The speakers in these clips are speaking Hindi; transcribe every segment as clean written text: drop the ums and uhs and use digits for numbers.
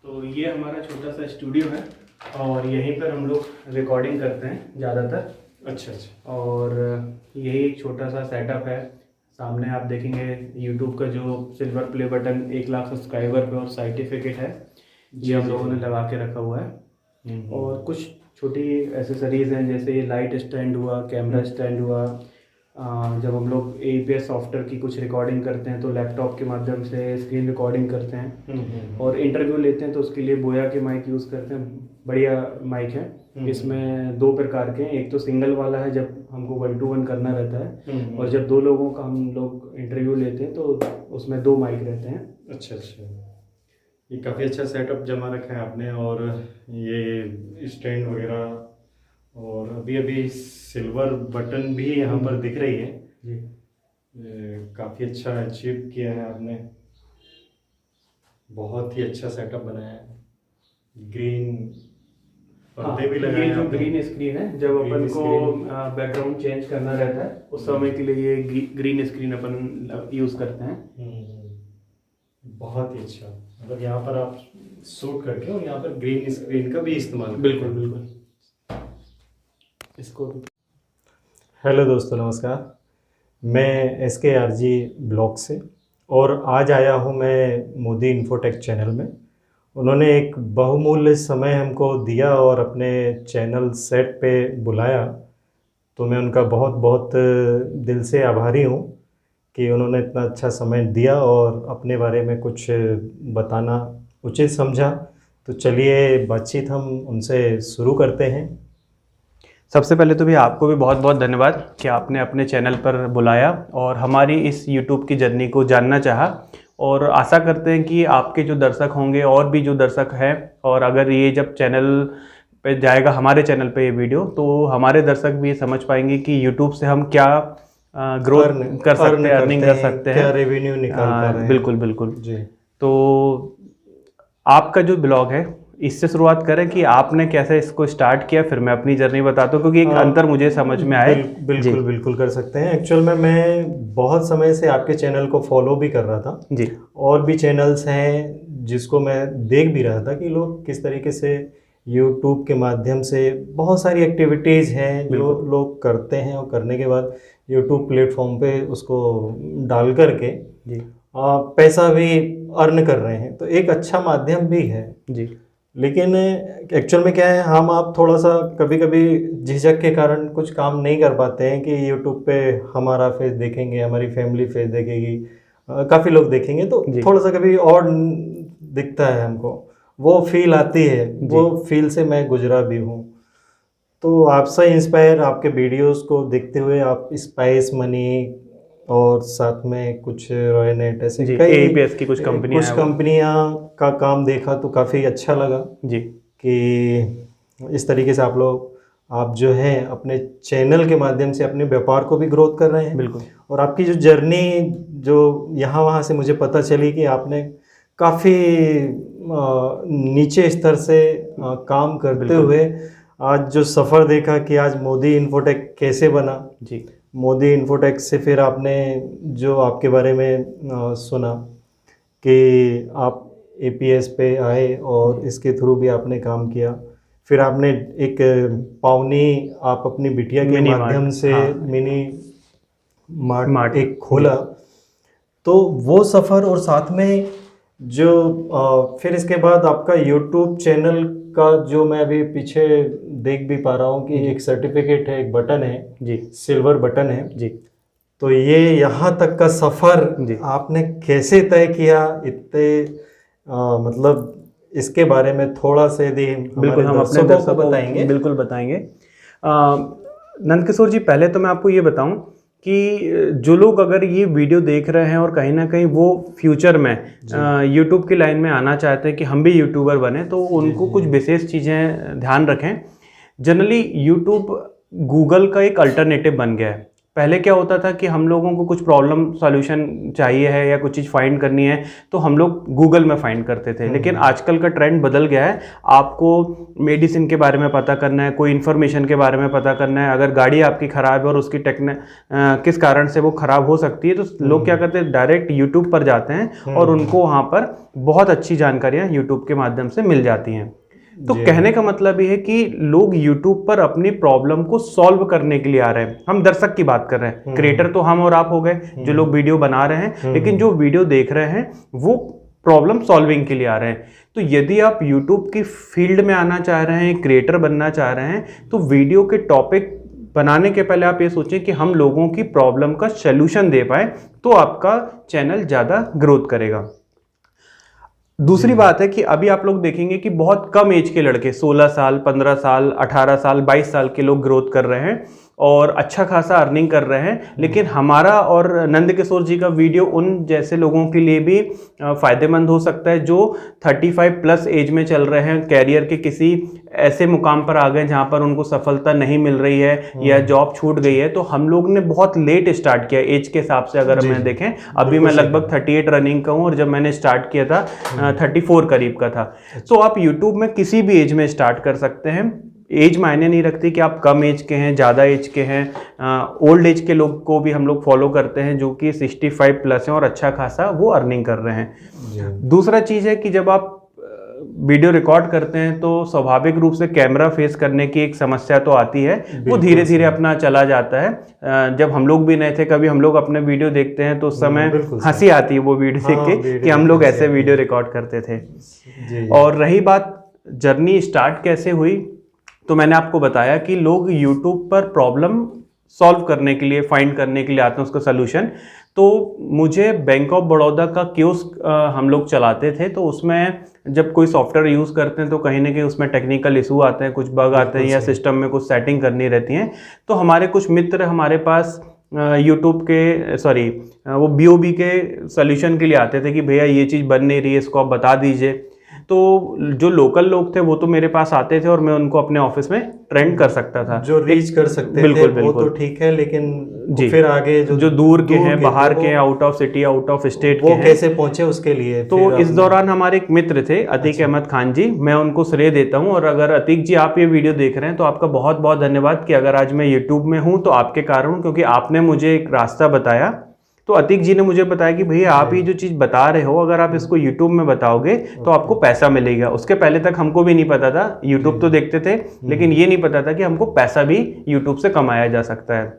तो ये हमारा छोटा सा स्टूडियो है और यहीं पर हम लोग रिकॉर्डिंग करते हैं ज़्यादातर। अच्छा अच्छा। और यही एक छोटा सा सेटअप है। सामने आप देखेंगे यूट्यूब का जो silver play button 1 lakh subscriber पे और सर्टिफिकेट है, ये हम लोगों ने लगा के रखा हुआ है। और कुछ छोटी एसेसरीज हैं, जैसे ये लाइट स्टैंड हुआ, कैमरा स्टैंड हुआ। जब हम लोग APS सॉफ्टवेयर की कुछ रिकॉर्डिंग करते हैं तो लैपटॉप के माध्यम से स्क्रीन रिकॉर्डिंग करते हैं। और इंटरव्यू लेते हैं तो उसके लिए बोया के माइक यूज़ करते हैं। बढ़िया माइक है। इसमें 2 प्रकार के हैं, एक तो सिंगल वाला है जब हमको 1 to 1 करना रहता है, और जब 2 लोगों का हम लोग इंटरव्यू लेते हैं तो उसमें 2 माइक रहते हैं। अच्छा अच्छा, ये काफ़ी अच्छा सेटअप जमा रखा है आपने। और ये स्टैंड वगैरह, और अभी अभी सिल्वर बटन भी यहाँ पर दिख रही है जी। काफ़ी अच्छा अचीव किया है आपने, बहुत ही अच्छा सेटअप बनाया है। ग्रीन पर्दे भी लगाए हैं। जो ग्रीन स्क्रीन है, जब अपन को बैकग्राउंड चेंज करना रहता है उस समय के लिए ये ग्रीन स्क्रीन अपन यूज़ करते हैं। बहुत ही अच्छा, मतलब यहाँ पर आप शूट करके और यहाँ पर ग्रीन स्क्रीन का भी इस्तेमाल। बिल्कुल बिल्कुल। इसको हेलो दोस्तों, नमस्कार। मैं SKRG ब्लॉग से, और आज आया हूँ मैं मोदी इन्फोटेक चैनल में। उन्होंने एक बहुमूल्य समय हमको दिया और अपने चैनल सेट पे बुलाया, तो मैं उनका बहुत बहुत दिल से आभारी हूँ कि उन्होंने इतना अच्छा समय दिया और अपने बारे में कुछ बताना उचित समझा। तो चलिए बातचीत हम उनसे शुरू करते हैं। सबसे पहले तो भी आपको भी बहुत बहुत धन्यवाद कि आपने अपने चैनल पर बुलाया और हमारी इस YouTube की जर्नी को जानना चाहा। और आशा करते हैं कि आपके जो दर्शक होंगे और भी जो दर्शक हैं, और अगर ये जब चैनल पे जाएगा, हमारे चैनल पे ये वीडियो, तो हमारे दर्शक भी ये समझ पाएंगे कि YouTube से हम क्या ग्रोथ कर सकते हैं, अर्निंग कर सकते हैं, क्या रेवेन्यू निकाल पा रहे हैं। बिल्कुल बिल्कुल जी। तो आपका जो ब्लॉग है, इससे शुरुआत करें कि आपने कैसे इसको स्टार्ट किया, फिर मैं अपनी जर्नी बताता हूँ, क्योंकि एक अंतर मुझे समझ में आए। बिल्कुल बिल्कुल कर सकते हैं। एक्चुअल में मैं बहुत समय से आपके चैनल को फॉलो भी कर रहा था जी। और भी चैनल्स हैं जिसको मैं देख भी रहा था कि लोग किस तरीके से YouTube के माध्यम से बहुत सारी एक्टिविटीज़ हैं जो लोग करते हैं, और करने के बाद YouTube प्लेटफॉर्म पे उसको डाल करके जी पैसा भी अर्न कर रहे हैं। तो एक अच्छा माध्यम भी है जी। लेकिन एक्चुअल में क्या है, हम आप थोड़ा सा कभी कभी झिझक के कारण कुछ काम नहीं कर पाते हैं कि यूट्यूब पे हमारा फेस देखेंगे, हमारी फैमिली फेस देखेगी, काफ़ी लोग देखेंगे, तो थोड़ा सा कभी और दिखता है हमको, वो फील आती है। वो फील से मैं गुजरा भी हूँ। तो आपसे इंस्पायर आपके वीडियोस को देखते हुए, आप स्पाइस मनी और साथ में कुछ रॉयनेट ऐसे कई APS की कुछ कंपनियां का काम देखा तो काफ़ी अच्छा लगा जी कि इस तरीके से आप जो है अपने चैनल के माध्यम से अपने व्यापार को भी ग्रोथ कर रहे हैं। बिल्कुल। और आपकी जो जर्नी जो यहाँ वहाँ से मुझे पता चली कि आपने काफ़ी नीचे स्तर से काम करते हुए आज जो सफ़र देखा कि आज मोदी इन्फोटेक कैसे बना जी। मोदी इन्फोटेक से फिर आपने जो आपके बारे में सुना कि आप APS पे आए और इसके थ्रू भी आपने काम किया। फिर आपने एक पावनी आप अपनी बिटिया के माध्यम से मिनी मार्ट एक खोला। तो वो सफ़र, और साथ में जो फिर इसके बाद आपका YouTube चैनल का जो मैं अभी पीछे देख भी पा रहा हूँ कि एक सर्टिफिकेट है, एक बटन है जी, सिल्वर बटन है जी। तो ये यहाँ तक का सफ़र आपने कैसे तय किया? इतने मतलब इसके बारे में थोड़ा से बिल्कुल हम अपने दर्शकों को बताएंगे। बिल्कुल बताएंगे। नंदकिशोर जी, पहले तो मैं आपको ये बताऊं कि जो लोग अगर ये वीडियो देख रहे हैं और कहीं ना कहीं वो फ्यूचर में यूट्यूब की लाइन में आना चाहते हैं कि हम भी यूट्यूबर बने, तो उनको कुछ विशेष चीज़ें ध्यान रखें। जनरली यूट्यूब गूगल का एक अल्टरनेटिव बन गया है। पहले क्या होता था कि हम लोगों को कुछ प्रॉब्लम सॉल्यूशन चाहिए है या कुछ चीज़ फाइंड करनी है तो हम लोग गूगल में फाइंड करते थे, लेकिन आजकल का ट्रेंड बदल गया है। आपको मेडिसिन के बारे में पता करना है, कोई इन्फॉर्मेशन के बारे में पता करना है, अगर गाड़ी आपकी ख़राब है और उसकी किस कारण से वो ख़राब हो सकती है, तो लोग क्या करते हैं, डायरेक्ट यूट्यूब पर जाते हैं और उनको वहाँ पर बहुत अच्छी जानकारियाँ यूट्यूब के माध्यम से मिल जाती हैं। तो कहने का मतलब ये है कि लोग YouTube पर अपनी प्रॉब्लम को सॉल्व करने के लिए आ रहे हैं। हम दर्शक की बात कर रहे हैं, क्रिएटर तो हम और आप हो गए जो लोग वीडियो बना रहे हैं, लेकिन जो वीडियो देख रहे हैं वो प्रॉब्लम सॉल्विंग के लिए आ रहे हैं। तो यदि आप YouTube की फील्ड में आना चाह रहे हैं, क्रिएटर बनना चाह रहे हैं, तो वीडियो के टॉपिक बनाने के पहले आप ये सोचें कि हम लोगों की प्रॉब्लम का सलूशन दे पाए, तो आपका चैनल ज़्यादा ग्रोथ करेगा। दूसरी बात है कि अभी आप लोग देखेंगे कि बहुत कम एज के लड़के 16 साल, 15 साल, 18 साल, 22 साल के लोग ग्रोथ कर रहे हैं और अच्छा खासा अर्निंग कर रहे हैं। लेकिन हमारा और नंद किशोर जी का वीडियो उन जैसे लोगों के लिए भी फ़ायदेमंद हो सकता है जो 35 प्लस एज में चल रहे हैं, कैरियर के किसी ऐसे मुकाम पर आ गए जहां पर उनको सफलता नहीं मिल रही है या जॉब छूट गई है। तो हम लोग ने बहुत लेट स्टार्ट किया एज के हिसाब से। अगर मैं देखें, अभी मैं लगभग 38 रनिंग का हूँ और जब मैंने स्टार्ट किया था 34 करीब का था। तो आप यूट्यूब में किसी भी एज में स्टार्ट कर सकते हैं। एज मायने नहीं रखती कि आप कम एज के हैं, ज़्यादा एज के हैं। ओल्ड एज के लोग को भी हम लोग फॉलो करते हैं जो कि 65 प्लस हैं और अच्छा खासा वो अर्निंग कर रहे हैं। दूसरा चीज़ है कि जब आप वीडियो रिकॉर्ड करते हैं तो स्वाभाविक रूप से कैमरा फेस करने की एक समस्या तो आती है, वो धीरे धीरे अपना चला जाता है। जब हम लोग भी नए थे, कभी हम लोग अपने वीडियो देखते हैं तो उस समय हंसी आती है वो वीडियो देख के कि हम लोग ऐसे वीडियो रिकॉर्ड करते थे। और रही बात जर्नी स्टार्ट कैसे हुई, तो मैंने आपको बताया कि लोग YouTube पर प्रॉब्लम सॉल्व करने के लिए, फाइंड करने के लिए आते हैं उसका सलूशन। तो मुझे बैंक ऑफ बड़ौदा का कियोस्क हम लोग चलाते थे, तो उसमें जब कोई सॉफ्टवेयर यूज़ करते हैं तो कहीं ना कहीं उसमें टेक्निकल इशू आते हैं, कुछ बग आते हैं या सिस्टम में कुछ सेटिंग करनी रहती हैं। तो हमारे कुछ मित्र हमारे पास यूट्यूब के वो BOB के सॉल्यूशन के लिए आते थे कि भैया ये चीज़ बन नहीं रही है, इसको आप बता दीजिए। तो जो लोकल लोग थे वो तो मेरे पास आते थे और मैं उनको अपने ऑफिस में ट्रेंड कर सकता था, जो रीच कर सकते बिल्कुल, थे वो तो ठीक है, लेकिन फिर आगे जो दूर के हैं, बाहर के, out of city, out of state के हैं, वो कैसे पहुंचे उसके लिए। तो इस दौरान हमारे एक मित्र थे अतीक अहमद खान जी, मैं उनको श्रेय देता हूं। और अगर अतीक जी आप ये वीडियो देख रहे हैं तो आपका बहुत बहुत धन्यवाद कि अगर आज मैं यूट्यूब में हूं तो आपके कारण, क्योंकि आपने मुझे एक रास्ता बताया। तो अतीक जी ने मुझे बताया कि भैया आप ये जो चीज़ बता रहे हो, अगर आप इसको यूट्यूब में बताओगे तो आपको पैसा मिलेगा। उसके पहले तक हमको भी नहीं पता था, यूट्यूब तो देखते थे लेकिन ये नहीं पता था कि हमको पैसा भी यूट्यूब से कमाया जा सकता है।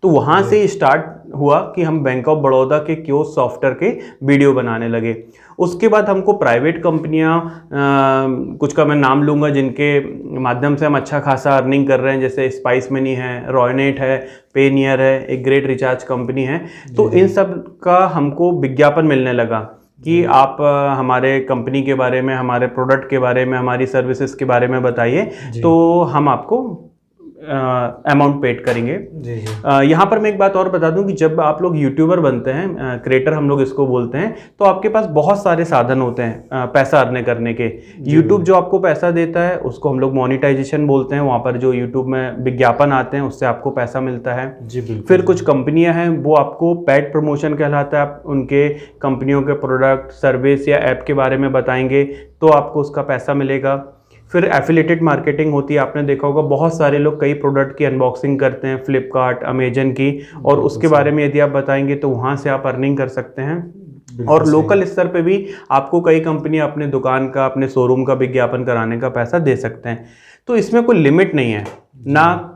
तो वहाँ से स्टार्ट हुआ कि हम बैंक ऑफ बड़ौदा के कियोस्क सॉफ्टवेयर के वीडियो बनाने लगे। उसके बाद हमको प्राइवेट कंपनियां, कुछ का मैं नाम लूँगा, जिनके माध्यम से हम अच्छा खासा अर्निंग कर रहे हैं, जैसे स्पाइस मनी है, रॉयनेट है, पेनियर है, एक ग्रेट रिचार्ज कंपनी है। तो इन सब का हमको विज्ञापन मिलने लगा कि आप हमारे कंपनी के बारे में, हमारे प्रोडक्ट के बारे में, हमारी सर्विसेज के बारे में बताइए, तो हम आपको अमाउंट पेड करेंगे। यहाँ पर मैं एक बात और बता दूं कि जब आप लोग यूट्यूबर बनते हैं, क्रिएटर हम लोग इसको बोलते हैं, तो आपके पास बहुत सारे साधन होते हैं पैसा अर्न करने के। यूट्यूब जो आपको पैसा देता है उसको हम लोग मोनेटाइजेशन बोलते हैं। वहाँ पर जो यूट्यूब में विज्ञापन आते हैं उससे आपको पैसा मिलता है। फिर कुछ कंपनियां हैं वो आपको पेड प्रमोशन कहलाता है, आप उनके कंपनियों के प्रोडक्ट, सर्विस या ऐप के बारे में बताएंगे तो आपको उसका पैसा मिलेगा। फिर एफिलिएटेड मार्केटिंग होती है, आपने देखा होगा बहुत सारे लोग कई प्रोडक्ट की अनबॉक्सिंग करते हैं, फ्लिपकार्ट, अमेजन की, और उसके बारे में यदि आप बताएंगे तो वहाँ से आप अर्निंग कर सकते हैं। और लोकल स्तर पे भी आपको कई कंपनियां अपने दुकान का, अपने शोरूम का विज्ञापन कराने का पैसा दे सकते हैं। तो इसमें कोई लिमिट नहीं है, ना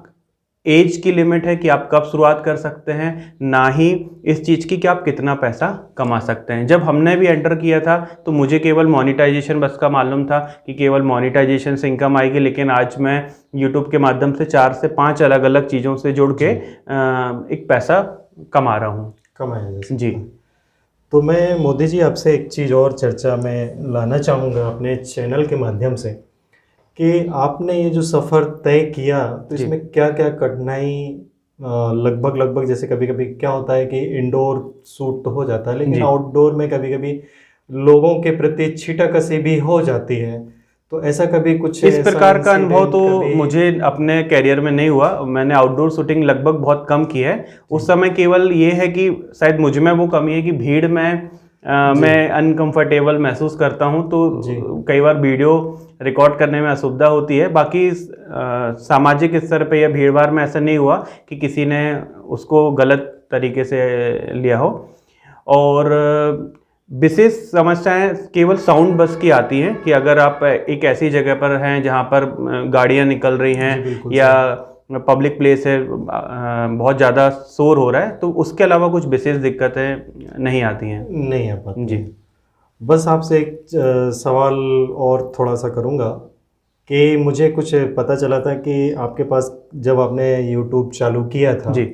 एज की लिमिट है कि आप कब शुरुआत कर सकते हैं, ना ही इस चीज़ की कि आप कितना पैसा कमा सकते हैं। जब हमने भी एंटर किया था तो मुझे केवल मोनेटाइजेशन बस का मालूम था कि केवल मोनेटाइजेशन से इनकम आएगी, लेकिन आज मैं यूट्यूब के माध्यम से 4 से 5 अलग अलग चीज़ों से जुड़ के एक पैसा कमा रहा हूँ। कमाया जी। तो मैं मोदी जी आपसे एक चीज़ और चर्चा में लाना चाहूँगा अपने चैनल के माध्यम से, कि आपने ये जो सफ़र तय किया तो इसमें क्या क्या कठिनाई, लगभग जैसे कभी कभी क्या होता है कि इंडोर शूट तो हो जाता है, लेकिन आउटडोर में कभी कभी लोगों के प्रति छीटाकसी भी हो जाती है। तो ऐसा कभी कुछ इस ऐसा प्रकार का अनुभव इंसिडेंट तो कभी? मुझे अपने करियर में नहीं हुआ। मैंने आउटडोर शूटिंग लगभग बहुत कम की है। उस समय केवल ये है कि शायद मुझ में वो कमी है कि भीड़ में मैं अनकंफर्टेबल महसूस करता हूं, जी। तो कई बार वीडियो रिकॉर्ड करने में असुविधा होती है। बाकी सामाजिक स्तर पे या भीड़ भाड़ में ऐसा नहीं हुआ कि किसी ने उसको गलत तरीके से लिया हो। और विशेष समस्याएं केवल साउंड बस की आती हैं कि अगर आप एक ऐसी जगह पर हैं जहां पर गाड़ियां निकल रही जी, हैं बिल्कुल या पब्लिक प्लेस है, बहुत ज़्यादा शोर हो रहा है, तो उसके अलावा कुछ विशेष दिक्कतें नहीं आती हैं। नहीं आ पाती। जी। बस आपसे एक सवाल और थोड़ा सा करूँगा कि मुझे कुछ पता चला था कि आपके पास जब आपने यूट्यूब चालू किया था जी।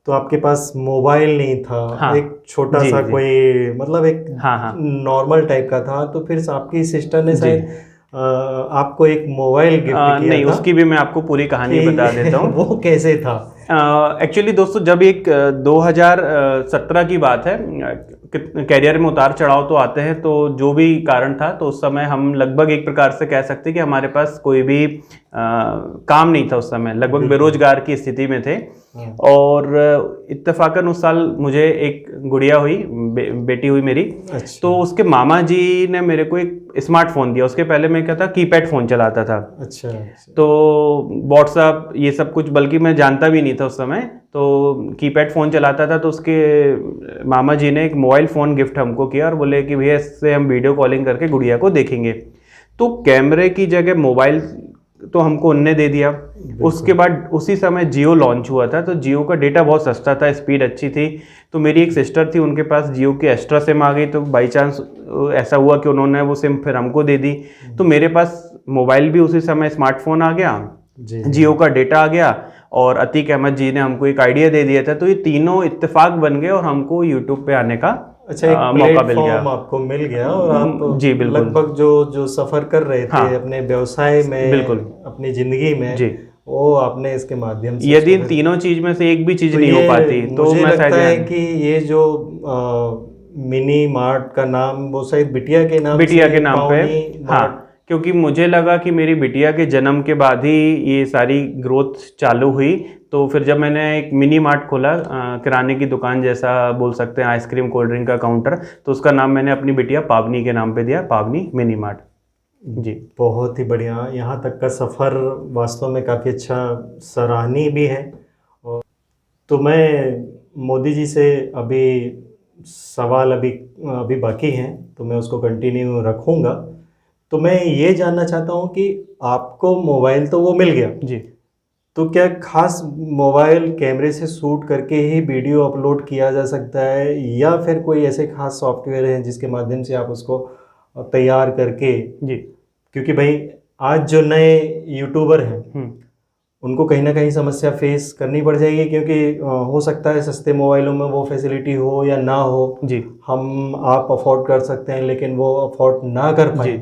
तो आपके पास मोबाइल नहीं था। हाँ। एक छोटा जी, सा जी। कोई मतलब एक हाँ, हाँ। नॉर्मल टाइप का था, तो फिर आपकी सिस्टर ने जी। शायद आपको एक मोबाइल गिफ्ट किया नहीं, था उसकी भी मैं आपको पूरी कहानी कि बता देता हूँ। वो कैसे था? एक्चुअली दोस्तों, जब एक 2017 की बात है, कैरियर में उतार चढ़ाव तो आते हैं, तो जो भी कारण था तो उस समय हम लगभग एक प्रकार से कह सकते हैं कि हमारे पास कोई भी काम नहीं था। उस समय लगभग बेरोजगार की स्थिति में थे। और इत्तेफाकन उस साल मुझे एक गुड़िया हुई, बेटी हुई मेरी। अच्छा। तो उसके मामा जी ने मेरे को एक स्मार्टफोन दिया। उसके पहले मैं क्या था, कीपैड फ़ोन चलाता था। अच्छा। तो व्हाट्सअप ये सब कुछ बल्कि मैं जानता भी नहीं था उस समय, तो कीपैड फ़ोन चलाता था। तो उसके मामा जी ने एक मोबाइल फ़ोन गिफ्ट हमको किया और बोले कि भैया इससे हम वीडियो कॉलिंग करके गुड़िया को देखेंगे। तो कैमरे की जगह मोबाइल तो हमको उनने दे दिया। उसके बाद उसी समय जियो लॉन्च हुआ था, तो जियो का डेटा बहुत सस्ता था, स्पीड अच्छी थी। तो मेरी एक सिस्टर थी, उनके पास जियो की एक्स्ट्रा सिम आ गई। तो बाई चांस ऐसा हुआ कि उन्होंने वो सिम फिर हमको दे दी। तो मेरे पास मोबाइल भी उसी समय स्मार्टफोन आ गया, जियो का डेटा आ गया, और अतीक अहमद जी ने हमको एक आइडिया दे दिया था। तो ये तीनों इत्तेफाक बन गए और हमको यूट्यूब पे आने का अच्छा, एक मौका मिल गया। प्लेटफॉर्म आपको मिल गया और आप जी बिल्कुल। लगभग जो सफ़र कर रहे थे हाँ, अपने व्यवसाय में, बिल्कुल, अपनी ज़िंदगी में, जी, वो आपने इसके माध्यम से यदि इन उसको तीनों चीज में से एक भी चीज तो नहीं हो ये पाती तो मुझे मैं लगता है शायद कि ये जो मिनी मार्ट का नाम वो शायद बिटिया के नाम बिटिया से के नाम पे। पावनी हाँ, मार्ट। क्योंकि मुझे लगा कि मेरी बिटिया के जन्म के बाद ही ये सारी ग्रोथ चालू हुई। तो फिर जब मैंने एक मिनी मार्ट खोला, किराने की दुकान जैसा बोल सकते हैं, आइसक्रीम कोल्ड ड्रिंक का काउंटर, तो उसका नाम मैंने अपनी बिटिया पावनी के नाम पे दिया, पावनी मिनी मार्ट। जी। बहुत ही बढ़िया। यहाँ तक का सफ़र वास्तव में काफ़ी अच्छा, सराहनीय भी है। और तो मैं मोदी जी से अभी सवाल अभी बाकी हैं, तो मैं उसको कंटिन्यू रखूँगा। तो मैं ये जानना चाहता हूँ कि आपको मोबाइल तो वो मिल गया जी। तो क्या खास मोबाइल कैमरे से शूट करके ही वीडियो अपलोड किया जा सकता है, या फिर कोई ऐसे खास सॉफ्टवेयर हैं जिसके माध्यम से आप उसको तैयार करके? जी। क्योंकि भाई आज जो नए यूट्यूबर हैं उनको कहीं ना कहीं समस्या फेस करनी पड़ जाएगी, क्योंकि हो सकता है सस्ते मोबाइलों में वो फैसिलिटी हो या ना हो। जी। आप अफोर्ड कर सकते हैं लेकिन वो अफोर्ड ना कर पाए,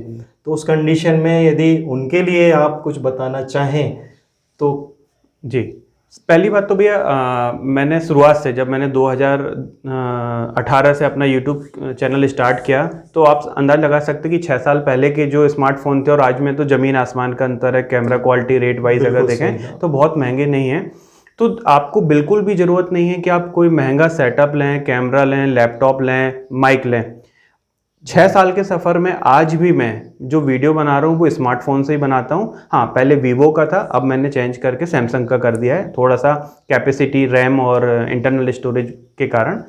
तो उस कंडीशन में यदि उनके लिए आप कुछ बताना चाहें तो? जी। पहली बात तो भैया, मैंने शुरुआत से, जब मैंने 2018 से अपना YouTube चैनल स्टार्ट किया, तो आप अंदाज़ लगा सकते हैं कि 6 साल पहले के जो स्मार्टफोन थे और आज में तो ज़मीन आसमान का अंतर है। कैमरा क्वालिटी रेट वाइज अगर देखें तो बहुत महंगे नहीं हैं। तो आपको बिल्कुल भी ज़रूरत नहीं है कि आप कोई महंगा सेटअप लें, कैमरा लें, लैपटॉप लें, माइक लें। 6 साल के सफ़र में आज भी मैं जो वीडियो बना रहा हूँ वो स्मार्टफोन से ही बनाता हूँ। हाँ, पहले वीवो का था, अब मैंने चेंज करके सैमसंग का कर दिया है, थोड़ा सा कैपेसिटी, रैम और इंटरनल स्टोरेज के कारण।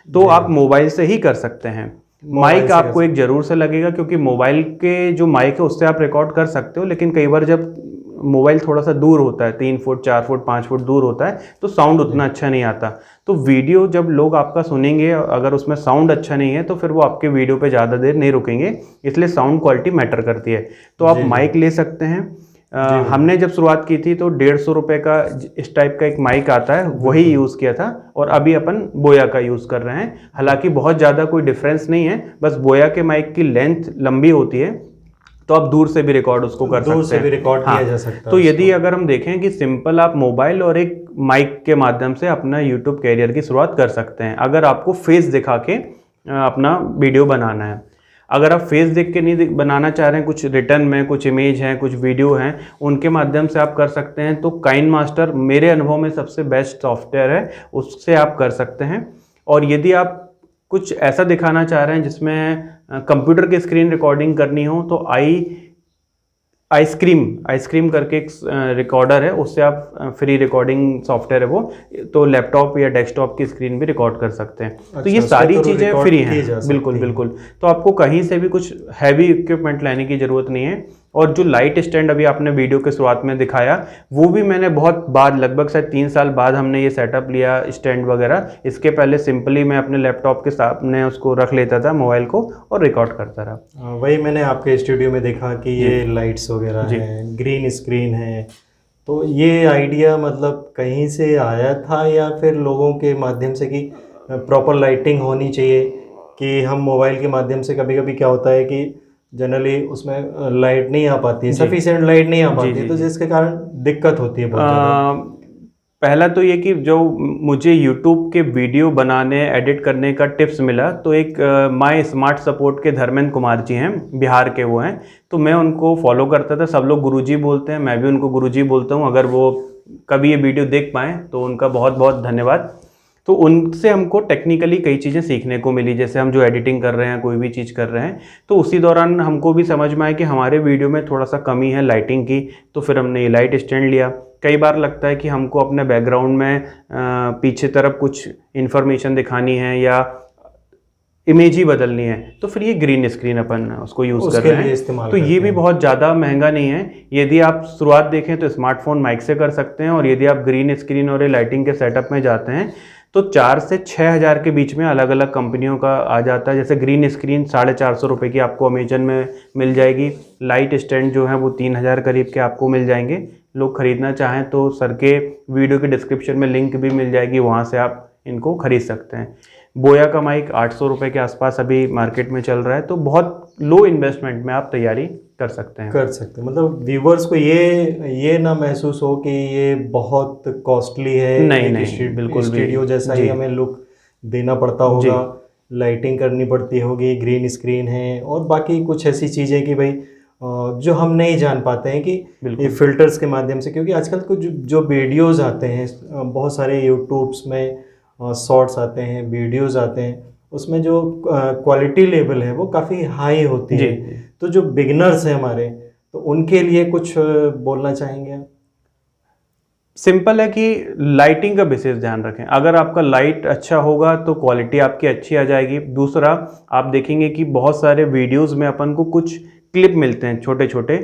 तो आप मोबाइल से ही कर सकते हैं। माइक आपको एक ज़रूर से लगेगा, क्योंकि मोबाइल के जो माइक है उससे आप रिकॉर्ड कर सकते हो, लेकिन कई बार जब मोबाइल थोड़ा सा दूर होता है, 3 फुट 4 फुट 5 फुट दूर होता है, तो साउंड उतना अच्छा नहीं आता। तो वीडियो जब लोग आपका सुनेंगे, अगर उसमें साउंड अच्छा नहीं है तो फिर वो आपके वीडियो पे ज़्यादा देर नहीं रुकेंगे, इसलिए साउंड क्वालिटी मैटर करती है। तो आप माइक ले सकते हैं। हमने जब शुरुआत की थी तो 150 रुपये का इस टाइप का एक माइक आता है, वही यूज़ किया था, और अभी अपन बोया का यूज़ कर रहे हैं। हालांकि बहुत ज़्यादा कोई डिफरेंस नहीं है, बस बोया के माइक की लेंथ लंबी होती है, तो आप दूर से भी रिकॉर्ड उसको कर सकते हैं, दूर से भी रिकॉर्ड किया जा सकता है। तो यदि अगर हम देखें कि सिंपल आप मोबाइल और एक माइक के माध्यम से अपना यूट्यूब कैरियर की शुरुआत कर सकते हैं, अगर आपको फेस दिखा के अपना वीडियो बनाना है। अगर आप फेस देख के नहीं बनाना चाह रहे हैं, कुछ रिटर्न में कुछ इमेज हैं, कुछ वीडियो हैं, उनके माध्यम से आप कर सकते हैं, तो काइनमास्टर मेरे अनुभव में सबसे बेस्ट सॉफ्टवेयर है, उससे आप कर सकते हैं। और यदि आप कुछ ऐसा दिखाना चाह रहे हैं जिसमें कंप्यूटर की स्क्रीन रिकॉर्डिंग करनी हो, तो आइसक्रीम करके एक रिकॉर्डर है, उससे आप फ्री रिकॉर्डिंग सॉफ्टवेयर है वो, तो लैपटॉप या डेस्कटॉप की स्क्रीन भी रिकॉर्ड कर सकते हैं। अच्छा, तो ये सारी चीज़ें फ्री हैं, बिल्कुल हैं। बिल्कुल। तो आपको कहीं से भी कुछ हैवी इक्विपमेंट लाने की ज़रूरत नहीं है। और जो लाइट स्टैंड अभी आपने वीडियो के शुरुआत में दिखाया, वो भी मैंने बहुत बाद, लगभग शायद 3 साल बाद हमने ये सेटअप लिया स्टैंड वगैरह। इसके पहले सिंपली मैं अपने लैपटॉप के सामने उसको रख लेता था मोबाइल को और रिकॉर्ड करता रहा। वही मैंने आपके स्टूडियो में देखा कि ये लाइट्स वगैरह हैं, ग्रीन स्क्रीन है, तो ये आइडिया मतलब कहीं से आया था या फिर लोगों के माध्यम से कि प्रॉपर लाइटिंग होनी चाहिए? कि हम मोबाइल के माध्यम से कभी कभी क्या होता है कि जनरली उसमें लाइट नहीं आ पाती है, सफिशिएंट लाइट नहीं आ पाती है, तो जिसके कारण दिक्कत होती है बहुत ज़्यादा। पहला तो ये कि जो मुझे YouTube के वीडियो बनाने एडिट करने का टिप्स मिला, तो एक माय स्मार्ट सपोर्ट के धर्मेंद्र कुमार जी हैं, बिहार के वो हैं, तो मैं उनको फॉलो करता था। सब लोग गुरुजी बोलते हैं, मैं भी उनको गुरुजी बोलता हूँ। अगर वो कभी ये वीडियो देख पाएँ तो उनका बहुत बहुत धन्यवाद। तो उनसे हमको टेक्निकली कई चीज़ें सीखने को मिली, जैसे हम जो एडिटिंग कर रहे हैं, कोई भी चीज़ कर रहे हैं, तो उसी दौरान हमको भी समझ में आया कि हमारे वीडियो में थोड़ा सा कमी है लाइटिंग की, तो फिर हमने ये लाइट स्टैंड लिया। कई बार लगता है कि हमको अपने बैकग्राउंड में पीछे तरफ कुछ इन्फॉर्मेशन दिखानी है या इमेज ही बदलनी है, तो फिर ये ग्रीन स्क्रीन अपन उसको यूज़ कर रहे हैं। तो ये भी बहुत ज़्यादा महंगा नहीं है। यदि आप शुरुआत देखें तो स्मार्टफोन माइक से कर सकते हैं, और यदि आप ग्रीन स्क्रीन और लाइटिंग के सेटअप में जाते हैं तो 4 से 6 हज़ार के बीच में अलग अलग कंपनियों का आ जाता है। जैसे ग्रीन स्क्रीन 450 रुपये की आपको अमेजन में मिल जाएगी। लाइट स्टैंड जो है वो 3000 करीब के आपको मिल जाएंगे। लोग ख़रीदना चाहें तो सर के वीडियो के डिस्क्रिप्शन में लिंक भी मिल जाएगी, वहाँ से आप इनको ख़रीद सकते हैं। बोया का माइक 800 रुपये के आसपास अभी मार्केट में चल रहा है, तो बहुत लो इन्वेस्टमेंट में आप तैयारी कर सकते हैं। मतलब व्यूवर्स को ये ना महसूस हो कि ये बहुत कॉस्टली है, नहीं, बिल्कुल स्टूडियो जैसा ही हमें लुक देना पड़ता होगा, लाइटिंग करनी पड़ती होगी, ग्रीन स्क्रीन है और बाकी कुछ ऐसी चीज़ें कि भाई जो हम नहीं जान पाते हैं कि ये फिल्टर्स के माध्यम से, क्योंकि आजकल कुछ जो वीडियोज़ आते हैं बहुत सारे यूट्यूब्स में शॉर्ट्स आते हैं, वीडियोज़ आते हैं, उसमें जो क्वालिटी लेवल है वो काफ़ी हाई होती है। तो जो बिगिनर्स हैं हमारे, तो उनके लिए कुछ बोलना चाहेंगे? सिंपल है कि लाइटिंग का विशेष ध्यान रखें। अगर आपका लाइट अच्छा होगा तो क्वालिटी आपकी अच्छी आ जाएगी। दूसरा, आप देखेंगे कि बहुत सारे वीडियोस में अपन को कुछ क्लिप मिलते हैं छोटे छोटे,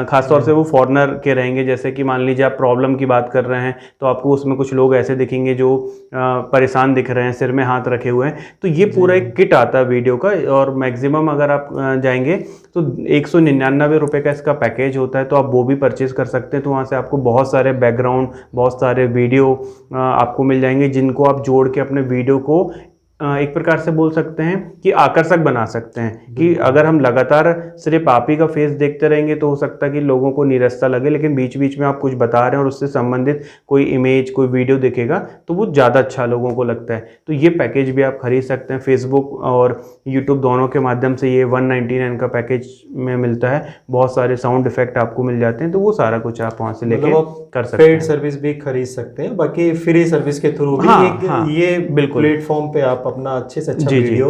खासतौर से वो फॉरेनर के रहेंगे। जैसे कि मान लीजिए आप प्रॉब्लम की बात कर रहे हैं, तो आपको उसमें कुछ लोग ऐसे दिखेंगे जो परेशान दिख रहे हैं, सिर में हाथ रखे हुए हैं। तो ये पूरा एक किट आता है वीडियो का, और मैक्सिमम अगर आप जाएंगे तो 199 रुपये का इसका पैकेज होता है, तो आप वो भी परचेज़ कर सकते हैं। तो वहाँ से आपको बहुत सारे बैकग्राउंड, बहुत सारे वीडियो आपको मिल जाएंगे, जिनको आप जोड़ के अपने वीडियो को एक प्रकार से बोल सकते हैं कि आकर्षक बना सकते हैं। कि अगर हम लगातार सिर्फ आप ही का फेस देखते रहेंगे तो हो सकता है कि लोगों को नीरसता लगे, लेकिन बीच बीच में आप कुछ बता रहे हैं और उससे संबंधित कोई इमेज, कोई वीडियो दिखेगा तो वो ज़्यादा अच्छा लोगों को लगता है। तो ये पैकेज भी आप खरीद सकते हैं। फेसबुक और यूट्यूब दोनों के माध्यम से ये 199 का पैकेज में मिलता है। बहुत सारे साउंड इफेक्ट आपको मिल जाते हैं, तो वो सारा कुछ आप वहाँ से लेके कर सकते हैं। पेड सर्विस भी खरीद सकते हैं, बाकी फ्री सर्विस के थ्रू भी ये बिल्कुल प्लेटफॉर्म पे आप अपना अच्छे से अच्छा वीडियो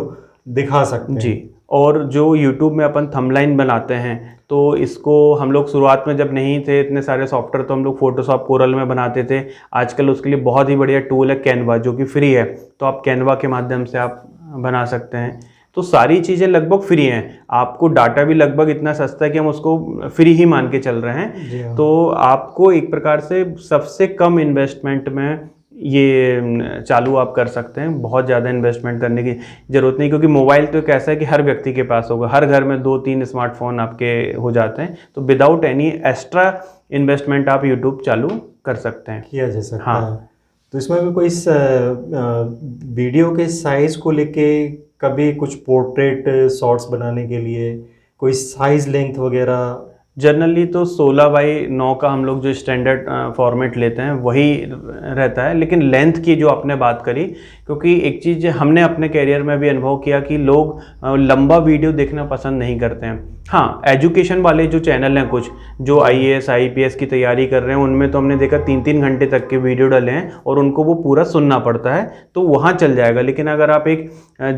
दिखा सकते हैं। जी। और जो YouTube में अपन थंबलाइन बनाते हैं, तो इसको हम लोग शुरुआत में जब नहीं थे इतने सारे सॉफ्टवेयर, तो हम लोग फोटोशॉप, कोरल में बनाते थे। आजकल उसके लिए बहुत ही बढ़िया टूल है कैनवा, जो कि फ्री है। तो आप कैनवा के माध्यम से आप बना सकते हैं। तो सारी चीज़ें लगभग फ्री हैं। आपको डाटा भी लगभग इतना सस्ता है कि हम उसको फ्री ही मान के चल रहे हैं। तो आपको एक प्रकार से सबसे कम इन्वेस्टमेंट में ये चालू आप कर सकते हैं। बहुत ज़्यादा इन्वेस्टमेंट करने की ज़रूरत नहीं, क्योंकि मोबाइल तो एक ऐसा है कि हर व्यक्ति के पास होगा। हर घर में 2-3 स्मार्टफोन आपके हो जाते हैं। तो विदाउट एनी एक्स्ट्रा इन्वेस्टमेंट आप यूट्यूब चालू कर सकते हैं, किया जा सकता है। तो इसमें भी कोई वीडियो के साइज़ को लेके कभी कुछ पोर्ट्रेट शॉट्स बनाने के लिए कोई साइज़ लेंथ वगैरह जनरली तो 16:9 का हम लोग जो स्टैंडर्ड फॉर्मेट लेते हैं वही रहता है, लेकिन लेंथ की जो आपने बात करी, क्योंकि एक चीज़ हमने अपने करियर में भी अनुभव किया कि लोग लंबा वीडियो देखना पसंद नहीं करते हैं। हाँ, एजुकेशन वाले जो चैनल हैं, कुछ जो IAS IPS की तैयारी कर रहे हैं, उनमें तो हमने देखा 3-3 घंटे तक के वीडियो डाले हैं और उनको वो पूरा सुनना पड़ता है, तो वहाँ चल जाएगा। लेकिन अगर आप एक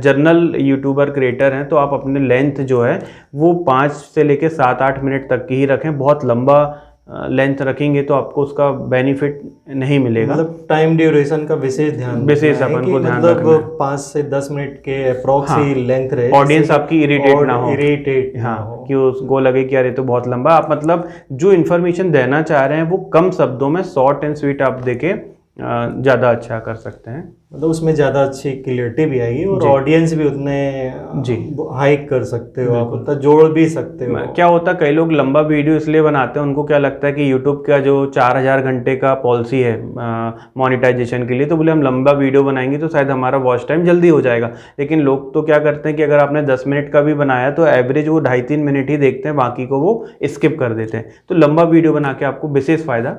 जर्नल यूट्यूबर क्रिएटर हैं तो आप अपने लेंथ जो है वो 5 से लेकर 7-8 मिनट तक की ही रखें। बहुत लंबा लेंथ रखेंगे तो आपको उसका बेनिफिट नहीं मिलेगा। मतलब टाइम ड्यूरेशन का विशेष ध्यान विशेष अपन को ध्यान रखना है। मतलब 5 से 10 मिनट के अप्रॉक्स ही लेंथ रहे, ऑडियंस आपकी इरिटेट ना हो, हाँ, कि उसको लगे कि यार ये तो बहुत लंबा। आप मतलब जो इन्फॉर्मेशन देना चाह रहे हैं वो कम शब्दों में शॉर्ट एंड स्वीट आप देके ज़्यादा अच्छा कर सकते हैं। मतलब उसमें ज़्यादा अच्छी क्लियरिटी भी आएगी और ऑडियंस भी उतने जी हाइक कर सकते हो, आप उतना जोड़ भी सकते हो। क्या होता है, कई लोग लंबा वीडियो इसलिए बनाते हैं, उनको क्या लगता है कि यूट्यूब का जो 4000 घंटे का पॉलिसी है मोनेटाइजेशन के लिए, तो बोले हम लंबा वीडियो बनाएंगे तो शायद हमारा वॉच टाइम जल्दी हो जाएगा। लेकिन लोग तो क्या करते हैं कि अगर आपने 10 मिनट का भी बनाया तो एवरेज वो 2.5-3 मिनट ही देखते हैं, बाकी को वो स्किप कर देते हैं। तो लंबा वीडियो बना के आपको विशेष फ़ायदा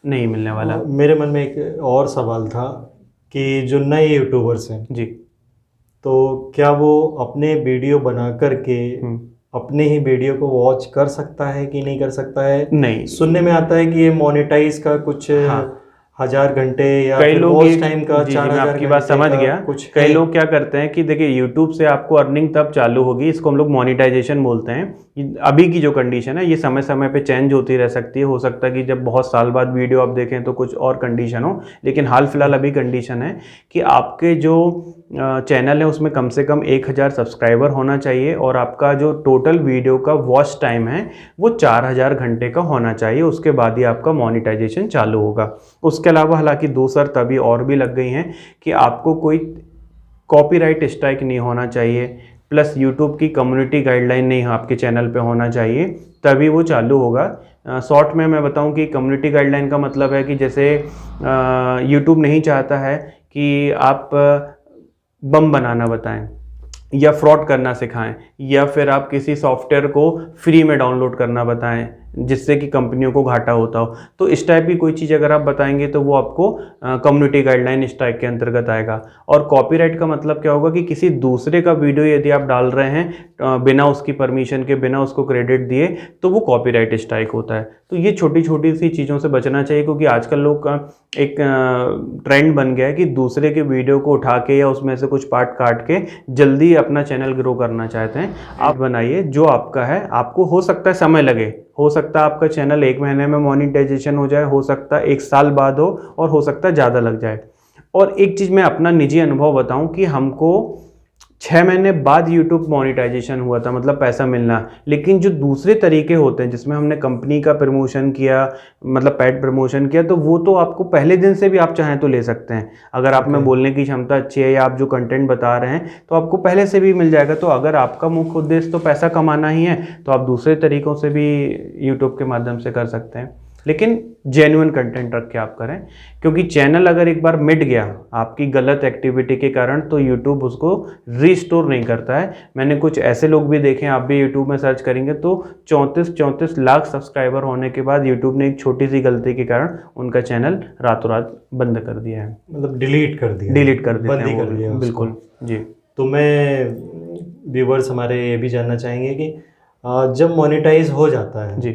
नहीं मिलने वाला। मेरे मन में एक और सवाल था कि जो नए यूट्यूबर्स हैं जी, तो क्या वो अपने वीडियो बना करके अपने ही वीडियो को वॉच कर सकता है कि नहीं कर सकता है? नहीं, सुनने में आता है कि ये मोनेटाइज का कुछ 1000 घंटे या कई लोग वॉच टाइम का 4000 आपकी बात समझ गया। कुछ कई लोग क्या करते हैं कि देखिए यूट्यूब से आपको अर्निंग तब चालू होगी, इसको हम लोग मोनेटाइजेशन बोलते हैं। अभी की जो कंडीशन है ये समय समय पे चेंज होती रह सकती है। हो सकता है कि जब बहुत साल बाद वीडियो आप देखें तो कुछ और कंडीशन हो, लेकिन हाल फिलहाल अभी कंडीशन है कि आपके जो चैनल है उसमें कम से कम 1000 सब्सक्राइबर होना चाहिए और आपका जो टोटल वीडियो का वॉच टाइम है वो 4000 घंटे का होना चाहिए। उसके बाद ही आपका मोनेटाइजेशन चालू होगा। उसके अलावा हालांकि दो शर्त अभी और भी लग गई हैं कि आपको कोई कॉपीराइट स्ट्राइक नहीं होना चाहिए, प्लस यूट्यूब की कम्युनिटी गाइडलाइन नहीं आपके चैनल पे होना चाहिए, तभी वो चालू होगा। शॉर्ट में मैं बताऊं कि कम्युनिटी गाइडलाइन का मतलब है कि जैसे यूट्यूब नहीं चाहता है कि आप बम बनाना बताएं या फ्रॉड करना सिखाएं या फिर आप किसी सॉफ्टवेयर को फ्री में डाउनलोड करना बताएं जिससे कि कंपनियों को घाटा होता हो। तो इस टाइप की कोई चीज़ अगर आप बताएंगे तो वो आपको कम्युनिटी गाइडलाइन स्ट्राइक के अंतर्गत आएगा। और कॉपीराइट का मतलब क्या होगा कि किसी दूसरे का वीडियो यदि आप डाल रहे हैं बिना उसकी परमिशन के, बिना उसको क्रेडिट दिए, तो वो कॉपीराइट स्ट्राइक होता है। तो ये छोटी छोटी सी चीज़ों से बचना चाहिए, क्योंकि आजकल लोग का एक ट्रेंड बन गया है कि दूसरे के वीडियो को उठा के या उसमें से कुछ पार्ट काट के जल्दी अपना चैनल ग्रो करना चाहते हैं। आप बनाइए जो आपका है, आपको हो सकता है समय लगे, हो सकता है आपका चैनल 1 महीने में मोनेटाइजेशन हो जाए, हो सकता है 1 साल बाद हो और हो सकता है ज़्यादा लग जाए। और एक चीज़ मैं अपना निजी अनुभव बताऊं कि हमको 6 महीने बाद यूट्यूब मोनेटाइजेशन हुआ था, मतलब पैसा मिलना। लेकिन जो दूसरे तरीके होते हैं जिसमें हमने कंपनी का प्रमोशन किया, मतलब पेड प्रमोशन किया, तो वो तो आपको पहले दिन से भी आप चाहें तो ले सकते हैं। अगर आप में बोलने की क्षमता अच्छी है या आप जो कंटेंट बता रहे हैं तो आपको पहले से भी मिल जाएगा। तो अगर आपका मुख्य उद्देश्य तो पैसा कमाना ही है तो आप दूसरे तरीकों से भी यूट्यूब के माध्यम से कर सकते हैं, लेकिन जेन्युइन कंटेंट रख के आप करें। क्योंकि चैनल अगर एक बार मिट गया आपकी गलत एक्टिविटी के कारण तो यूट्यूब उसको रीस्टोर नहीं करता है। मैंने कुछ ऐसे लोग भी देखे हैं, आप भी यूट्यूब में सर्च करेंगे तो 34 लाख सब्सक्राइबर होने के बाद यूट्यूब ने एक छोटी सी गलती के कारण उनका चैनल रातों रात बंद कर दिया है, मतलब डिलीट कर दिया, बंद ही कर दिया। बिल्कुल जी। तो मैं व्यूवर्स हमारे ये भी जानना चाहेंगे कि जब मोनेटाइज हो जाता है जी,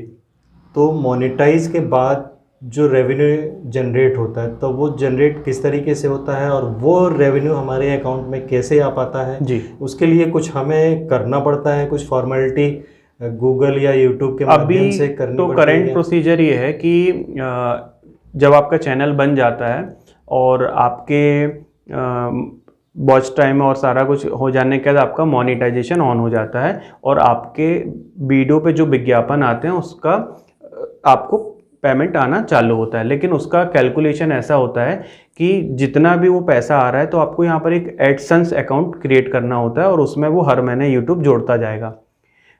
तो मोनेटाइज के बाद जो रेवेन्यू जनरेट होता है तो वो जनरेट किस तरीके से होता है और वो रेवेन्यू हमारे अकाउंट में कैसे आ पाता है जी। उसके लिए कुछ हमें करना पड़ता है, कुछ फॉर्मेलिटी गूगल या यूट्यूब के माध्यम से करनी तो पड़ती है? करेंट प्रोसीजर ये है कि जब आपका चैनल बन जाता है और आपके वॉच टाइम और सारा कुछ हो जाने के बाद आपका मोनेटाइजेशन ऑन हो जाता है और आपके वीडियो पे जो विज्ञापन आते हैं उसका आपको पेमेंट आना चालू होता है। लेकिन उसका कैलकुलेशन ऐसा होता है कि जितना भी वो पैसा आ रहा है तो आपको यहाँ पर एक एडसेंस अकाउंट क्रिएट करना होता है और उसमें वो हर महीने यूट्यूब जोड़ता जाएगा।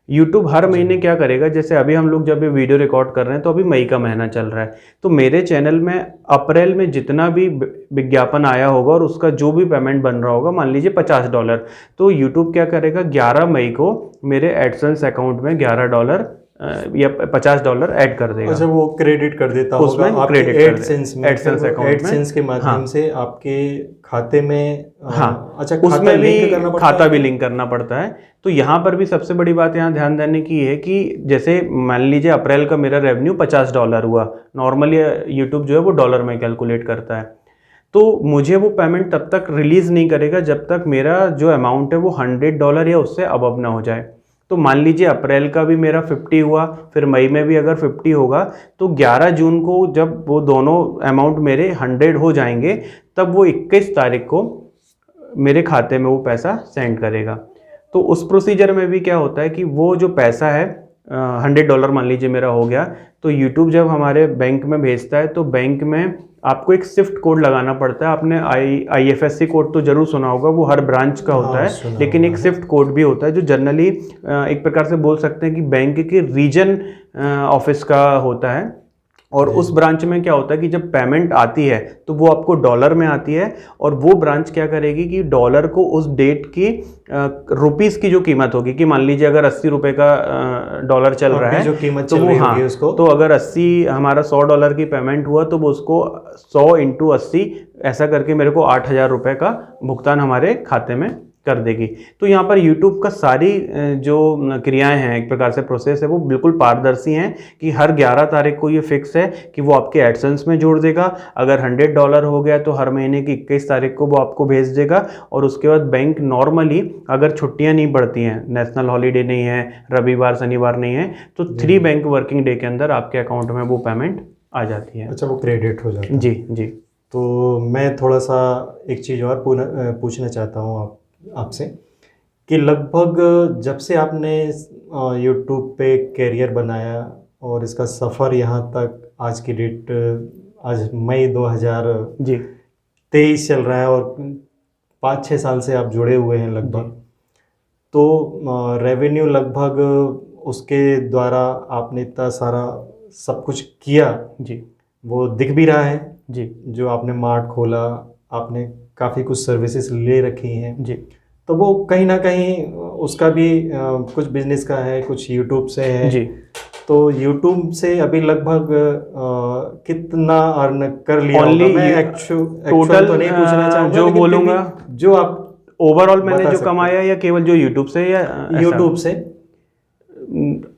यूट्यूब हर महीने क्या करेगा, जैसे अभी हम लोग जब ये वीडियो रिकॉर्ड कर रहे हैं तो अभी मई का महीना चल रहा है, तो मेरे चैनल में अप्रैल में जितना भी विज्ञापन आया होगा और उसका जो भी पेमेंट बन रहा होगा, मान लीजिए $50, तो यूट्यूब क्या करेगा 11 मई को मेरे एडसेंस अकाउंट में $11 या $50 ऐड कर देगा। अच्छा, वो क्रेडिट कर देता उसमें होगा आपके क्रेडिट कर एडसेंस में, एडसेंस अकाउंट में, एडसेंस के माध्यम हाँ, से आपके खाते में हाँ, अच्छा, उसमें भी लिंक करना पड़ता खाता है? भी लिंक करना पड़ता है। तो यहाँ पर भी सबसे बड़ी बात यहाँ ध्यान देने की है कि जैसे मान लीजिए अप्रैल का मेरा रेवेन्यू $50 हुआ, नॉर्मली यूट्यूब जो है वो डॉलर में कैलकुलेट करता है, तो मुझे वो पेमेंट तब तक रिलीज़ नहीं करेगा जब तक मेरा जो अमाउंट है वो $100 या उससे अबव ना हो जाए। तो मान लीजिए अप्रैल का भी मेरा 50 हुआ, फिर मई में भी अगर 50 होगा, तो 11 जून को जब वो दोनों अमाउंट मेरे 100 हो जाएंगे, तब वो 21 तारीख को मेरे खाते में वो पैसा सेंड करेगा। तो उस प्रोसीजर में भी क्या होता है कि वो जो पैसा है $100 मान लीजिए मेरा हो गया, तो यूट्यूब जब हमारे बैंक में भेजता है तो बैंक में आपको एक स्विफ्ट कोड लगाना पड़ता है। आपने IFSC कोड तो जरूर सुना होगा, वो हर ब्रांच का होता है, लेकिन एक स्विफ्ट कोड भी होता है जो जनरली एक प्रकार से बोल सकते हैं कि बैंक के रीजन ऑफिस का होता है। और उस ब्रांच में क्या होता है कि जब पेमेंट आती है तो वो आपको डॉलर में आती है, और वो ब्रांच क्या करेगी कि डॉलर को उस डेट की रुपीस की जो कीमत होगी, कि मान लीजिए अगर $80 का डॉलर चल रहा है, जो कीमत तो चल वो रही हाँ, होगी उसको, तो अगर हमारा $100 की पेमेंट हुआ तो वो उसको 100 × 80 ऐसा करके मेरे को $8,000 का भुगतान हमारे खाते में कर देगी। तो यहाँ पर YouTube का सारी जो क्रियाएं हैं, एक प्रकार से प्रोसेस है, वो बिल्कुल पारदर्शी हैं कि हर 11 तारीख को ये फिक्स है कि वो आपके एडसेंस में जोड़ देगा। अगर $100 हो गया तो हर महीने की 21 तारीख को वो आपको भेज देगा। और उसके बाद बैंक नॉर्मली अगर छुट्टियां नहीं पड़ती हैं, नेशनल हॉलीडे नहीं है, रविवार शनिवार नहीं है, तो 3 बैंक वर्किंग डे के अंदर आपके अकाउंट में वो पेमेंट आ जाती है। अच्छा, वो क्रेडिट हो जाता है। जी जी। तो मैं थोड़ा सा एक चीज़ और पूछना चाहता हूँ आपसे कि लगभग जब से आपने यूट्यूब पे कैरियर बनाया और इसका सफ़र यहाँ तक आज की डेट, आज मई 2023 चल रहा है और 5-6 साल से आप जुड़े हुए हैं लगभग, तो रेवेन्यू लगभग उसके द्वारा आपने इतना सारा सब कुछ किया जी, वो दिख भी रहा है जी। जो आपने मार्ट खोला, आपने काफ़ी कुछ सर्विसेज ले रखी हैं जी, तो वो कहीं ना कहीं उसका भी कुछ बिजनेस का है, कुछ यूट्यूब से है जी। तो यूट्यूब से अभी लगभग कितना अर्न कर लिया होगा? मैं टोटल तो नहीं पूछना चाहूँगा, जो लेकिन बोलूँगा जो आप ओवरऑल मैंने बता जो सकते कमाया, या केवल जो यूट्यूब से, या यूट्यूब से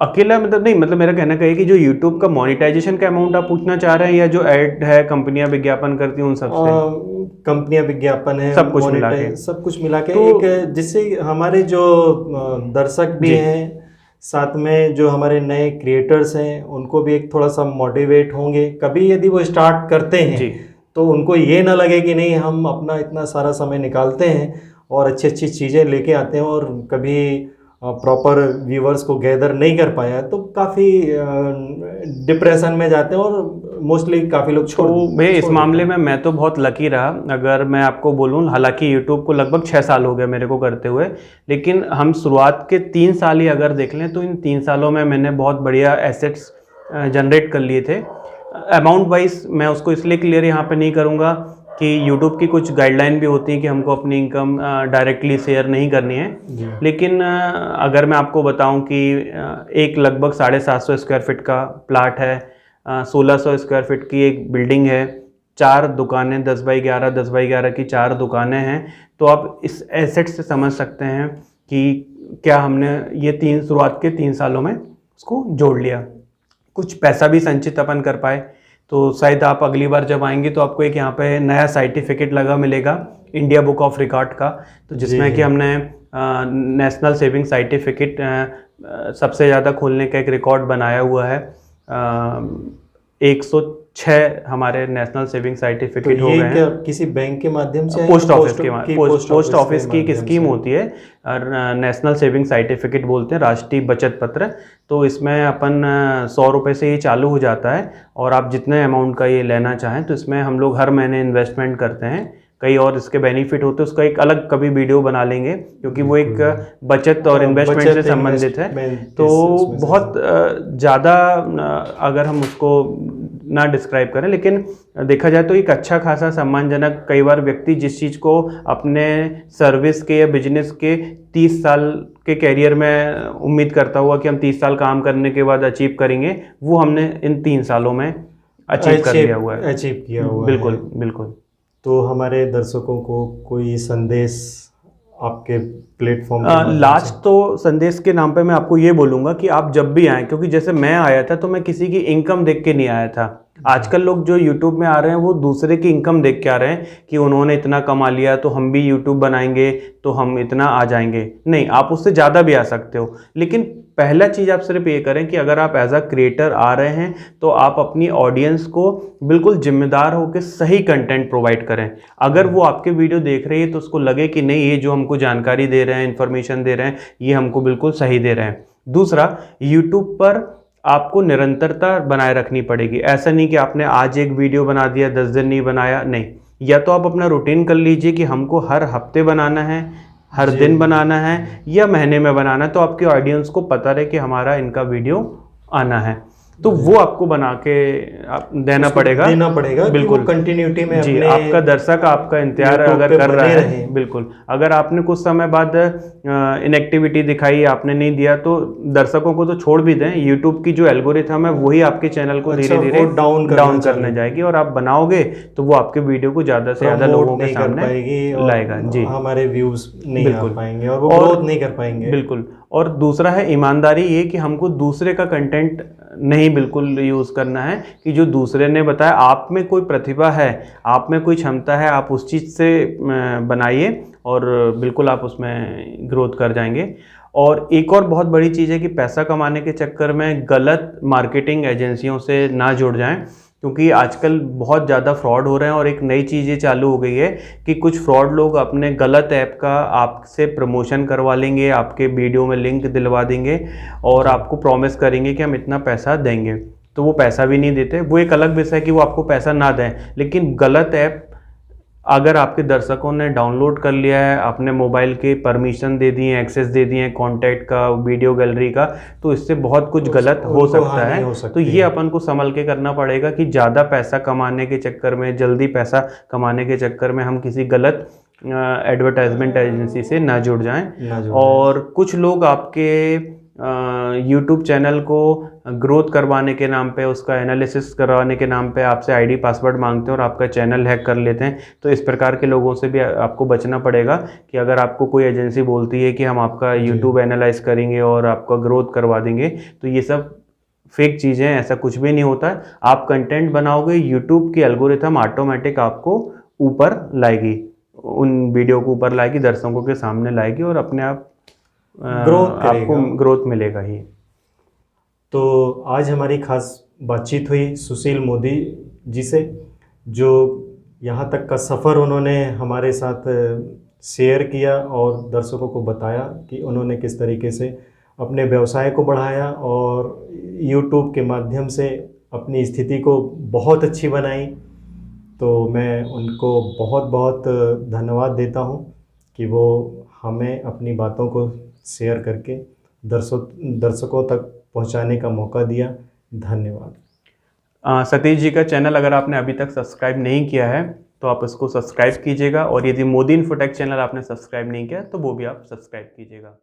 अकेला, मतलब नहीं, मतलब मेरा कहना है कि जो यूट्यूब का मोनेटाइजेशन का अमाउंट आप पूछना चाह रहे हैं, या जो ऐड है, कंपनियां विज्ञापन करती हैं उन सब से? कंपनियां विज्ञापन है, सब कुछ मिला के, सब कुछ मिला के तो एक, जिससे हमारे जो दर्शक भी हैं, साथ में जो हमारे नए क्रिएटर्स हैं, उनको भी एक थोड़ा सा मोटिवेट होंगे। कभी यदि वो स्टार्ट करते हैं तो उनको ये ना लगे कि नहीं, हम अपना इतना सारा समय निकालते हैं और अच्छी अच्छी चीज़ें लेके आते हैं और कभी प्रॉपर व्यूवर्स को गैदर नहीं कर पाया तो काफ़ी डिप्रेशन में जाते हैं और मोस्टली काफ़ी लोग छोड़। तो भाई इस मामले में मैं तो बहुत लकी रहा, अगर मैं आपको बोलूँ। हालांकि यूट्यूब को लगभग 6 साल हो गए मेरे को करते हुए, लेकिन हम शुरुआत के 3 साल ही अगर देख लें तो इन 3 सालों में मैंने बहुत बढ़िया एसेट्स जनरेट कर लिए थे। अमाउंट वाइज मैं उसको इसलिए क्लियर यहाँ पे नहीं करूँगा कि YouTube की कुछ गाइडलाइन भी होती है कि हमको अपनी इनकम डायरेक्टली शेयर नहीं करनी है, लेकिन अगर मैं आपको बताऊं कि एक लगभग 750 स्क्वायर फीट का प्लाट है, 1600 स्क्वायर फीट की एक बिल्डिंग है, 4 दुकानें 10x11 10x11 की 4 दुकानें हैं, तो आप इस एसेट से समझ सकते हैं कि क्या हमने ये शुरुआत के 3 सालों में उसको जोड़ लिया। कुछ पैसा भी संचित अपन कर पाए, तो शायद आप अगली बार जब आएंगे तो आपको एक यहाँ पे नया सर्टिफिकेट लगा मिलेगा इंडिया बुक ऑफ रिकॉर्ड का, तो जिसमें कि हमने नेशनल सेविंग सर्टिफिकेट सबसे ज़्यादा खोलने का एक रिकॉर्ड बनाया हुआ है। 106 हमारे नेशनल सेविंग सर्टिफिकेट हो गए हैं। किसी बैंक के माध्यम से? पोस्ट ऑफिस की एक स्कीम होती है, नेशनल सेविंग सर्टिफिकेट बोलते हैं, राष्ट्रीय बचत पत्र। तो इसमें अपन 100 रुपये से ये चालू हो जाता है, और आप जितने अमाउंट का ये लेना चाहें तो इसमें हम लोग हर महीने इन्वेस्टमेंट करते हैं। कई और इसके बेनिफिट होते हैं, उसका एक अलग कभी वीडियो बना लेंगे, क्योंकि वो एक बचत और इन्वेस्टमेंट से संबंधित है। तो बहुत ज़्यादा अगर हम उसको ना डिस्क्राइब करें, लेकिन देखा जाए तो एक अच्छा खासा सम्मानजनक, कई बार व्यक्ति जिस चीज़ को अपने सर्विस के या बिजनेस के 30 साल के कैरियर में उम्मीद करता हुआ कि हम 30 साल काम करने के बाद अचीव करेंगे, वो हमने इन 3 सालों में अचीव कर लिया हुआ है। अचीव किया हुआ बिल्कुल है। बिल्कुल। तो हमारे दर्शकों को कोई संदेश आपके प्लेटफॉर्म के माध्यम लास्ट से? तो संदेश के नाम पे मैं आपको ये बोलूँगा कि आप जब भी आएँ, क्योंकि जैसे मैं आया था तो मैं किसी की इनकम देख के नहीं आया था। आजकल लोग जो YouTube में आ रहे हैं वो दूसरे की इनकम देख के आ रहे हैं कि उन्होंने इतना कमा लिया तो हम भी YouTube बनाएंगे तो हम इतना आ जाएंगे। नहीं, आप उससे ज़्यादा भी आ सकते हो, लेकिन पहला चीज़ आप सिर्फ ये करें कि अगर आप एज अ क्रिएटर आ रहे हैं तो आप अपनी ऑडियंस को बिल्कुल जिम्मेदार होकर सही कंटेंट प्रोवाइड करें। अगर वो आपके वीडियो देख रही है तो उसको लगे कि नहीं, ये जो हमको जानकारी दे रहे हैं, इन्फॉर्मेशन दे रहे हैं, ये हमको बिल्कुल सही दे रहे हैं। दूसरा, यूट्यूब पर आपको निरंतरता बनाए रखनी पड़ेगी। ऐसा नहीं कि आपने आज एक वीडियो बना दिया, 10 दिन नहीं बनाया, नहीं। या तो आप अपना रूटीन कर लीजिए कि हमको हर हफ्ते बनाना है, हर दिन बनाना है, या महीने में बनाना है, तो आपके ऑडियंस को पता रहे कि हमारा इनका वीडियो आना है। तो वो आपको बना के देना पड़ेगा बिल्कुल, कंटिन्यूटी में जी। अपने आपका दर्शक आपका इंतजार अगर कर रहा है, बिल्कुल, अगर आपने कुछ समय बाद इनएक्टिविटी दिखाई, आपने नहीं दिया, तो दर्शकों को तो छोड़ भी दें, यूट्यूब की जो एल्गोरिथम है वही आपके चैनल को धीरे धीरे डाउन करने जाएगी, और आप बनाओगे तो वो आपके वीडियो को ज़्यादा से ज़्यादा लोगों के सामने लाएगा। जी, हमारे व्यूज नहीं आ पाएंगे और वो ग्रोथ नहीं कर पाएंगे। बिल्कुल। और दूसरा है ईमानदारी, ये कि हमको दूसरे का कंटेंट नहीं बिल्कुल यूज़ करना है, कि जो दूसरे ने बताया, आप में कोई प्रतिभा है, आप में कोई क्षमता है, आप उस चीज़ से बनाइए और बिल्कुल आप उसमें ग्रोथ कर जाएंगे। और एक और बहुत बड़ी चीज़ है कि पैसा कमाने के चक्कर में गलत मार्केटिंग एजेंसियों से ना जुड़ जाएं, क्योंकि आजकल बहुत ज़्यादा फ्रॉड हो रहे हैं। और एक नई चीज़ ये चालू हो गई है कि कुछ फ्रॉड लोग अपने गलत ऐप का आपसे प्रमोशन करवा लेंगे, आपके वीडियो में लिंक दिलवा देंगे और आपको प्रॉमिस करेंगे कि हम इतना पैसा देंगे, तो वो पैसा भी नहीं देते। वो एक अलग विषय है कि वो आपको पैसा ना दें, लेकिन गलत ऐप अगर आपके दर्शकों ने डाउनलोड कर लिया है, आपने मोबाइल के परमिशन दे दिए, एक्सेस दे दिए कॉन्टैक्ट का, वीडियो गैलरी का, तो इससे बहुत कुछ गलत हो सकता है। तो ये अपन को संभल के करना पड़ेगा कि ज़्यादा पैसा कमाने के चक्कर में, जल्दी पैसा कमाने के चक्कर में हम किसी गलत एडवर्टाइजमेंट एजेंसी से ना जुड़ जाएं। और कुछ लोग आपके यूट्यूब चैनल को ग्रोथ करवाने के नाम पे, उसका एनालिसिस करवाने के नाम पे आपसे आईडी पासवर्ड मांगते हैं और आपका चैनल हैक कर लेते हैं। तो इस प्रकार के लोगों से भी आपको बचना पड़ेगा कि अगर आपको कोई एजेंसी बोलती है कि हम आपका यूट्यूब एनालाइज करेंगे और आपका ग्रोथ करवा देंगे, तो ये सब फेक चीज़ें, ऐसा कुछ भी नहीं होता है। आप कंटेंट बनाओगे, यूट्यूब की एल्गोरिथम ऑटोमेटिक आपको ऊपर लाएगी, उन वीडियो को ऊपर लाएगी, दर्शकों के सामने लाएगी और अपने आप आपको ग्रोथ मिलेगा ही। तो आज हमारी खास बातचीत हुई सुशील मोदी जी से, जो यहाँ तक का सफ़र उन्होंने हमारे साथ शेयर किया और दर्शकों को बताया कि उन्होंने किस तरीके से अपने व्यवसाय को बढ़ाया और YouTube के माध्यम से अपनी स्थिति को बहुत अच्छी बनाई। तो मैं उनको बहुत बहुत धन्यवाद देता हूँ कि वो हमें अपनी बातों को शेयर करके दर्शकों तक पहुंचाने का मौका दिया। धन्यवाद। सतीश जी का चैनल अगर आपने अभी तक सब्सक्राइब नहीं किया है तो आप इसको सब्सक्राइब कीजिएगा, और यदि मोदी इन्फोटेक चैनल आपने सब्सक्राइब नहीं किया तो वो भी आप सब्सक्राइब कीजिएगा।